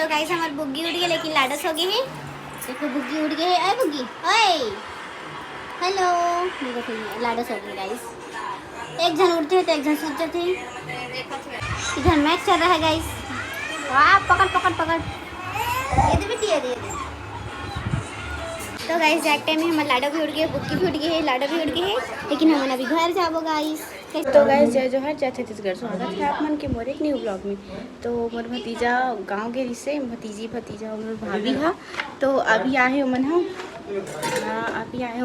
तो गाइस हमारी बुग्गी उड़ गई लेकिन लाडो सो गई है। देखो बुग्गी उड़ गई है। अरे बुग्गी ओए हेलो। देखो लाडो सो गई गाइस। एक जन उड़ते हैं तो एक जन सो जाते हैं। इधर मैच चल रहा है गाइस। वाह पकड़ पकड़ पकड़। ये दे बेटी ये दे। तो गाइस जैक टाइम में हमारे लाडो भी उड़ गए, बुग्गी भी उड़ गई है, लाडो भी उड़ गई है, लेकिन हम अभी घर जाबो गाइस। तो गाइस जय जोहर जय छत्तीसगढ़। स्वागत है आप मन के मोर एक न्यू ब्लॉग में। तो मोर भतीजा गांव के रिश्ते भतीजी भतीजा मोर भाभी हा। तो अभी आए हो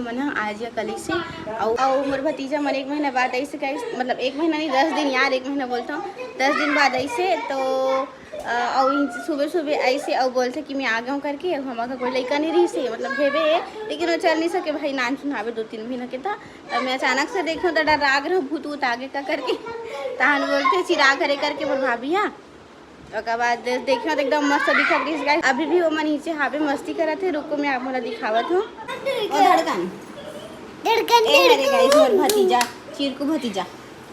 मन आज या कल से और मोर भतीजा मन 1 महीना बाद ऐसे गाइस, मतलब 1 महीना नहीं 10 दिन यार, 1 महीना बोलता हूँ 10 दिन बाद ऐसे। तो और सुबह सुबह ऐसे और बोलते कि मैं आ गया हूँ करके। हमारा कोई लड़का नहीं रही से, मतलब हेबे है लेकिन वो चल नहीं सके भाई, नान सुनावे 2-3 महीना के था। तब मैं अचानक से देखूँ तो डर राग रहा भूत वूत आगे का करके तहन बोलते चिराग करे करके बोल भाभी हाँ। उसके बाद देखियो तो एकदम मस्त दिखत रही गाइस। अभी भी वो मन नीचे हावे मस्ती करत है। रुको मैं आप मोला दिखावत हूँ। धड़कन धड़कन गाइस मोर भतीजा चिरकू भतीजा।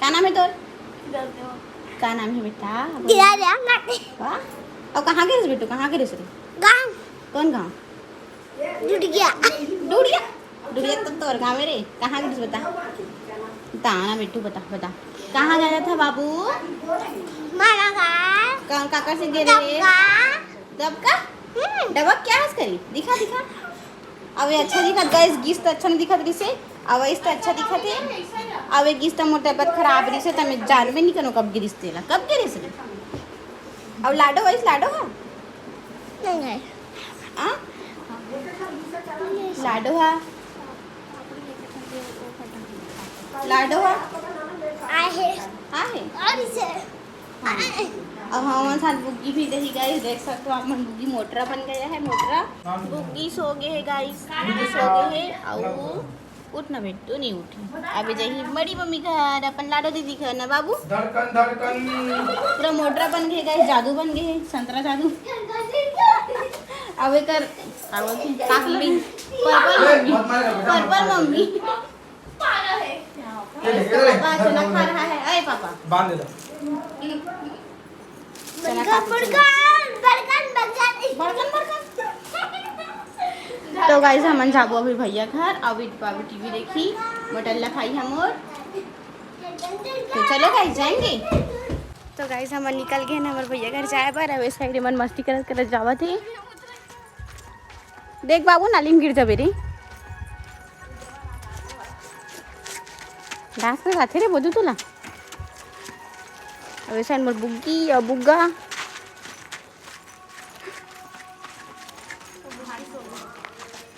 का नाम है तोर? का नाम है बेटा? वाह। और कहाँ गिरिस बेटू, कहाँ गिरिस रे? गांव। कौन गाँव? डुडिया डुडिया डुडिया तो तोर गाँव में रे। कहाँ गिरिस बता ना बेटू, बता बता कहाँ गया था बाबू? मारा का कौन काका से गिरे रे? दबका दबक क्या हंस करी दिखा दिखा। अब ये अच्छा दिखत गाइस, गिस तो अच्छा नहीं दिखत रही से, अब इस तो अच्छा दिखत है। अब ये गिस तो मोर तबियत खराब रही से, तब जान में नहीं करो कब गिरिस तेला, कब गिरिस रे? अब लाडो वैस लाडो हा नहीं है आ? लाडो हा लाडो हा आहे आहे। और इसे अब हमारे साथ बुग्गी भी रही गाइस, देख सकते हो आप मन बुग्गी मोटरा बन गया है। मोटरा बुग्गी सो गए है गाइस, बुग्गी सो गए है। और उठ ना बेटू, नहीं उठी। अभी जाइए बड़ी मम्मी घर अपन लाडो दीदी घर ना बाबू। धड़कन धड़कन पूरा मोटरा बन गए गाइस, जादू बन गए है, संतरा जादू। अब कर मम्मी पर्पल मम्मी पापा चना खा रहा है। अरे पापा बांध दे। तो गाइस हम जाबो अभी भैया घर। अभी बाबू टीवी देखी, मटल्ला खाई हम और तो चलो गाइस जाएंगे। तो गाइस हम निकल गए ना हमारे भैया घर जाए पर। अब साइड मन मस्ती करत करत जावा थे। देख बाबू नाली में गिर जाबे रे। डांस कर आथे रे बोदू तुला। अब साइड मोर बुग्गी और बुग्गा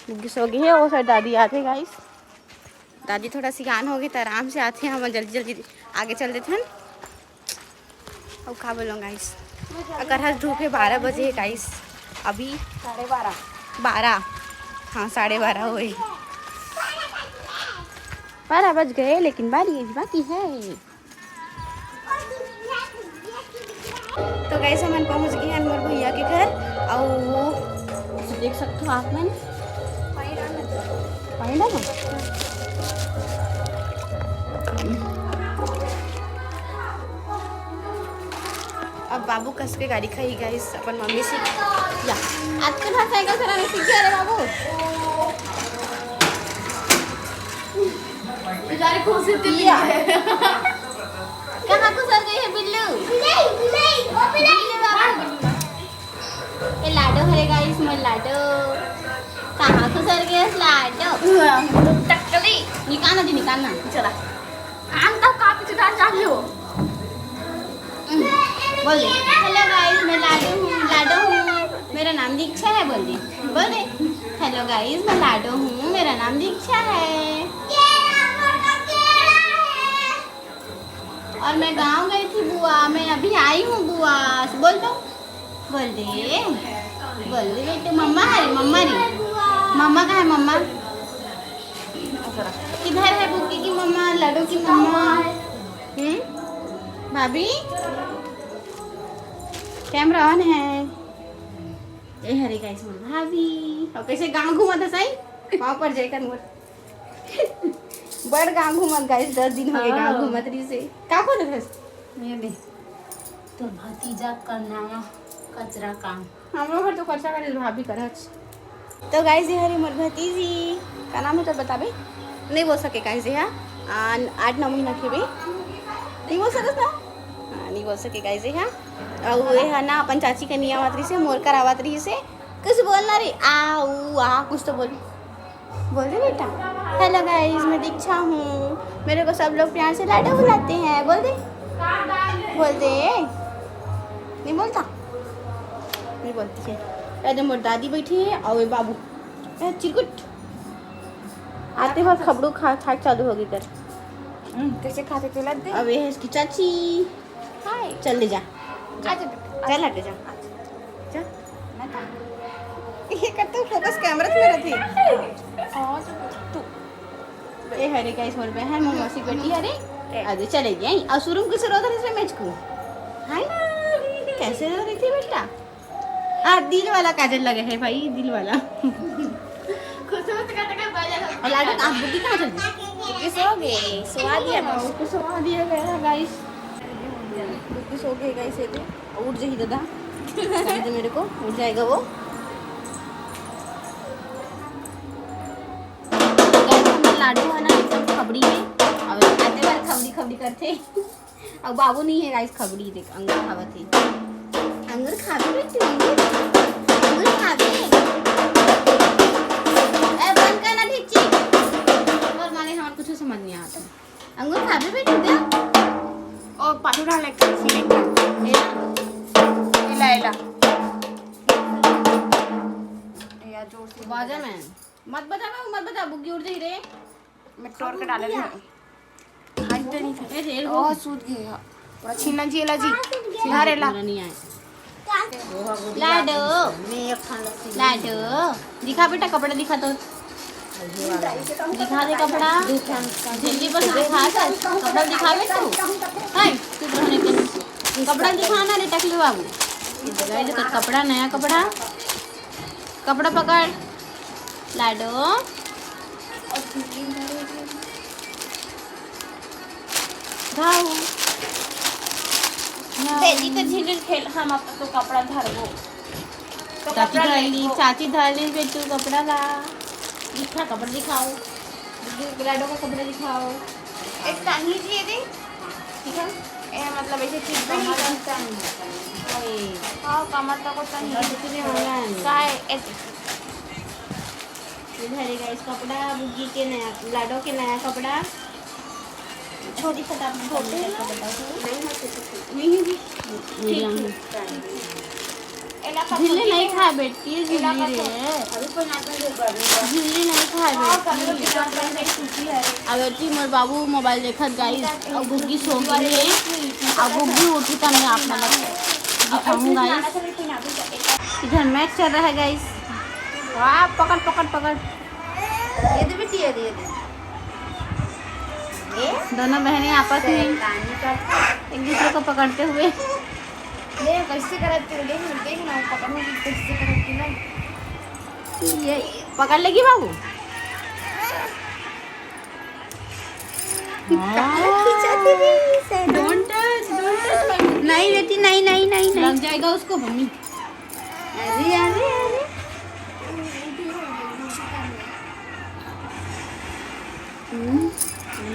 बुग्गी सो गई है। वो साइड दादी आते गाइस, दादी थोड़ा सियान हो गई तो आराम से आते हैं। हम जल्दी जल्दी आगे चल देते हैं। अब क्या बोलो गाइस, अगर हर धूप है 12 बजे है गाइस, अभी 12:30 हाँ 12:30 हुए, 12 बज गए लेकिन बारी बाकी है। तो गाइस हम पहुंच गए हैं मोर भैया के घर। और वो देख सकते हो आप मन पानी डालो। अब बाबू कस के गाड़ी खाई गाइस अपन मम्मी से। या आज के बाद साइकिल चलाने सीख गया रे बाबू। बेचारे खुश है। कहाँ को सर गई है बिल्लू? ये लाडो हरे गाइस मोर लाडो। कहाँ को सर गया लाडो? टकली निकालना जी निकालना चला। आम तब काफी चुटा चाहिए बोल दे। हेलो गाइस मैं लाडो हूँ मेरा नाम दीक्षा है। बोल दे हेलो गाइस मैं लाडो हूँ मेरा नाम दीक्षा है और मैं गांव गई थी बुआ, मैं अभी आई हूँ बुआ। बोल दे बेटे। मम्मा है मम्मा कहाँ है मम्मा? किधर है बुग्गी की मम्मा, लाडो की मम्मा? भाभी कैमरा ऑन है। ये हरे गाइस मोर भाभी। और कैसे गांव घूमा था सही वहाँ पर जाकर मोर बड़ गांव घूमत गाइस। 10 दिन हो गए गांव घूमत रही से। का खोले थे ये भी तो भतीजा का नाम कचरा काम हम लोग घर तो कच्चा करे भाभी कर तो गाइस ये हरी मोर भतीजी का नाम है तो बताबे नहीं बोल सके गाइस ये 8-9 महीना के भी नहीं बोल सकत ना नहीं बोल सके गाइस ये और ये है ना अपन चाची के निया मात्री से मोर करावत रही से कुछ बोलना रे आ कुछ तो बोल दे बेटा। हेलो गाइस मैं दीक्षा हूँ, मेरे को सब लोग प्यार से लाडो बुलाते हैं। बोल दे नहीं बोलता नहीं बोलती है। एकदम मोर दादी बैठी है और बाबू चिरकुट आते वक्त खबड़ू खा चालू होगी कर कैसे खाते थे लद्दे? अब ये है इसकी चाची। हाय चल ले जा चल हट जा ये करते फोकस कैमरा में रहती तू ये हरे का इस मोर में है मोर मौसी बेटी हरे अरे चले गई और शुरू किसे रो रही है मैच को हाय ना कैसे रो रही थी बेटा दिल वाला काजल लगे है भाई दिल वाला और लाडू आप बुद्धि कहाँ चल गई सो गए सुवा दिया गया गाइस बुद्धि सो गए गाइस ये उठ जाइए दादा दे मेरे को उठ जाएगा वो लाडू है ना एकदम खबड़ी में और आते बार खबड़ी करते और बाबू नहीं है गाइस खबड़ी देख अंगूर खावत है अंगूर खावे बेटी अंगूर खावे ए बंद कर ना ठीक और माने हमार कुछ समझ नहीं आता अंगूर खावे बेटी दे और पाटू डाल एक एला या जोर से बाजा में मत बता बुग्गी उड़ जाई रे मैं टोर के डाले थे हाथ दे नहीं ए ढेर ओ सूद गया पूरा छीना जी एला जी सीधा नहीं आए लाडो लाडो दिखा बेटा कपड़ा दिखा तो दिखा दे कपड़ा झिल्ली पर से दिखा तो कपड़ा दिखावे तू हाय तू रहने के कपड़ा दिखाना रे टकलू बाबू गाइस का कपड़ा नया कपड़ा पकड़ लाडो धाऊ तेजी तो झिल्ली खेल हम अब तो कपड़ा धरबो तो चाची धाली पे तू कपड़ा ला दिखा कपड़ा दिखाओ लाडो का कपड़ा दिखाओ एक टांगी जी दे ठीक है ए मतलब ऐसे चीज पे नहीं करता हां कमर तक को टांगी काय इधर है गाइस कपड़ा बुग्गी के नया लाडो के नया कपड़ा छोटी फटाफट छोटे नहीं झिल्ली नहीं खाए बेटी झिल्ली नहीं खाए बेटी अब बेटी मोर बाबू मोबाइल देखत गाइस और बुग्गी सो गई है अब बुग्गी उठी तो मैं अपना दिखाऊं गाइस इधर मैच चल रहा है गाइस वाह पकड़ ये दे बेटी ये दे दोनों बहनें आपस में एक दूसरे को पकड़ते हुए ले कैसे करते हो देख ना पकड़ने की कैसे करती ना ये पकड़ लेगी बाबू डोंट टच नहीं बेटी नहीं लग जाएगा उसको मम्मी अरे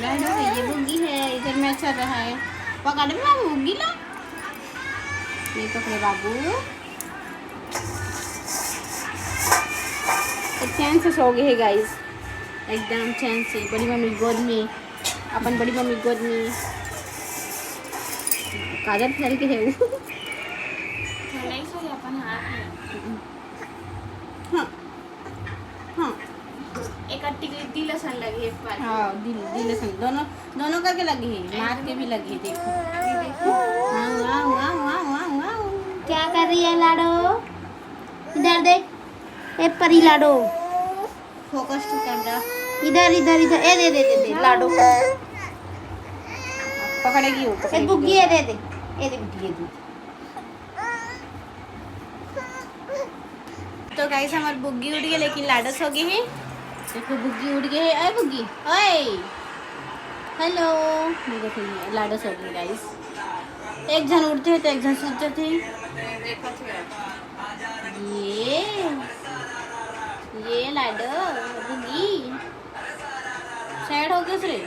लाडो ये बुग्गी है इधर में चल रहा है पकड़ में बाबू बुग्गी ला नहीं पकड़े बाबू चैन से सो गए है गाइस एकदम चैन से बड़ी मम्मी गोद में अपन बड़ी मम्मी गोद में काजल फैल के है वो नहीं सो अपन हाथ में हाँ एक अट्टी दिल सन लगी है पर हाँ दिल से दोनों करके लगी है मार के भी लगी है देखो वाह क्या कर रही है लाडो इधर देख ए परी लाडो फोकस तो कर जा इधर ए दे लाडो पकड़ेगी वो ए बुग्गी ए दे बुग्गी दे तो गाइस हमार बुग्गी उड़ गई लेकिन लाडो सो गई है देखो बुग्गी उड़ गई है अरे बुग्गी ओए हेलो देखो लाडो सो गई गाइस एक जन उठते हैं तो एक जन सूत जाते हैं। देखा छे ये लाडो बुगी सैड हो गए रे।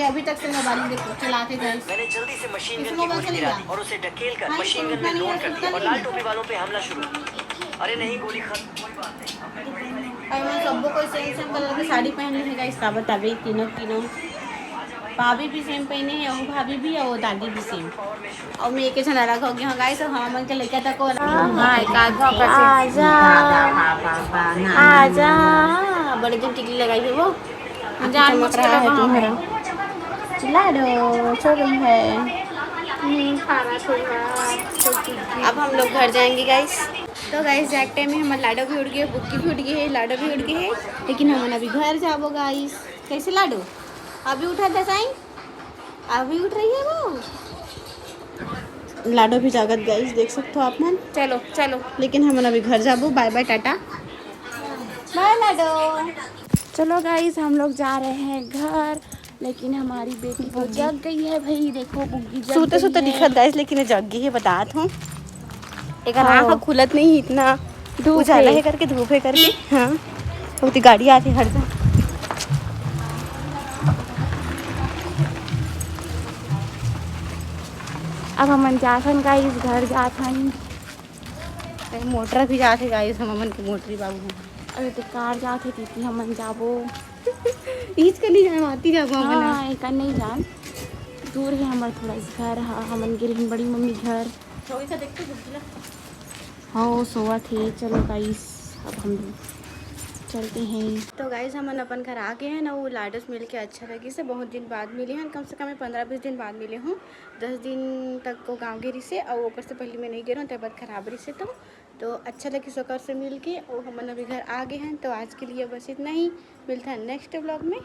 अभी तक से मोबाइल देखो चलाते थे। मैंने जल्दी से मशीन किस गन की मोबाइल गोली से गिरा लिया? दी और उसे ढकेल कर हाँ, मशीन इसको गन में उठा नहीं लोड है, कर उठा दिया और नहीं लाल है। टोपी वालों पे हमला शुरू किया। अरे नहीं, गोली खत्म, कोई बात नहीं, अब मैं बड़ी वाली मैं सबको कोई सेम सेम कलर की साड़ी पहन ली है गाइस। का बता भाई तीनों भाभी भी सेम पहने हैं, वो भाभी भी और वो दादी भी सेम। और मैं एक जन अलग हो गया हूँ गाइस। और हाँ मन के लड़का तक आजा बड़े दिन टिकली लगाई है वो जान चमक रहा है तुम्हारा। चिल्ला दो सो गई है। अब हम लोग घर जाएंगे गाइस। तो गाइस जैक टाइम में हमारा लाडो भी उड़ गया, बुक्की भी उड़ गई है, लाडो भी उड़ गई है। लेकिन हम अभी घर जाबो गाइस। कैसे लाडो अभी उठा था साईं? अभी उठ रही है वो। लाडो भी जागत गाइस, देख सकते हो आप मन। चलो चलो लेकिन हम अभी घर जाबो। बाय बाय टाटा बाय लाडो। चलो गाइस हम लोग जा रहे हैं घर। लेकिन हमारी बेटी तो जग गई है भाई, देखो बुग्गी जग सूते गई सूते है। दिखत गाइस, लेकिन ये जग गई है बतात हूँ। एक हाँ। आँख खुलत नहीं इतना धूप उजाला है। है करके, धूप है करके। हाँ बहुत गाड़ी आती हर जा। अब हम जासन गाइस घर जाथन। मोटर भी जाते गाइस, हम अमन के मोटरी बाबू हैं। अरे तो कार जाते दीदी हमन जाबो। ईज के नहीं जाए आती जाबो अमन। हाँ एक नहीं जान, दूर है हमार थोड़ा सा घर। हाँ हमन गिर बड़ी मम्मी घर। थोड़ी सा देखते बुझला। हाँ सोआ थे। चलो गाइस अब हम चलते हैं। तो गाइस हम अपन घर आ गए हैं ना। वो लाडस मिल के अच्छा लगी से, बहुत दिन बाद मिले हैं। कम से कम मैं 15-20 दिन बाद मिले हूँ। 10 दिन तक को गाँव गिरी से और ऊपर से पहले मैं नहीं गिरा हूँ, तबियत खराब रही से। तो अच्छा लगी सोकर से मिल के। और हम अभी घर आ गए हैं। तो आज के लिए बस इतना ही, मिलता है नेक्स्ट ब्लॉग में।